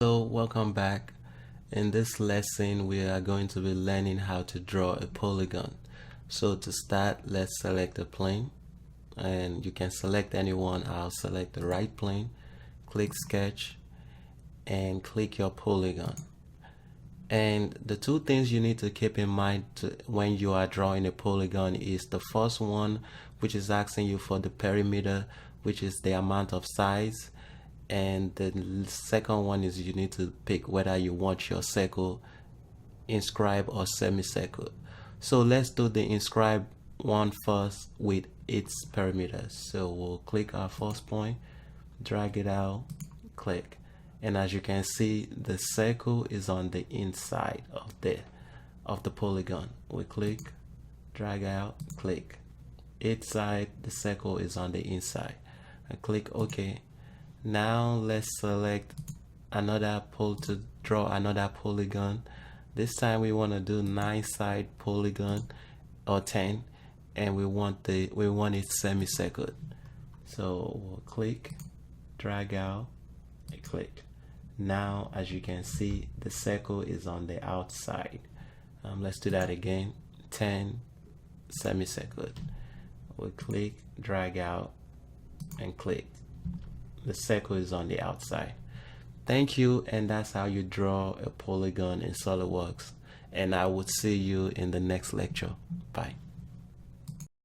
So welcome back. In this lesson we are going to be learning how to draw a polygon. So to start, let's select a plane, and you can select any one. I'll select the right plane, click sketch and click your polygon. And the two things you need to keep in mind when you are drawing a polygon is the first one, which is asking you for the perimeter, which is the amount of size. And the second one is you need to pick whether you want your circle inscribed or semicircle. So let's do the inscribed one first with its perimeter. So we'll click our first point, drag it out, click, and as you can see, the circle is on the inside of the polygon. We click, drag out, click. Each side, the circle is on the inside. I click OK. Now let's select another to draw another polygon. This time we want to do 9-side polygon or 10, and we want it semicircled. So we'll click, drag out, and click. Now as you can see, the circle is on the outside. Let's do that again. 10 semicircled. We'll click, drag out, and click. The circle is on the outside. Thank you, and that's how you draw a polygon in SolidWorks, and I will see you in the next lecture. Bye.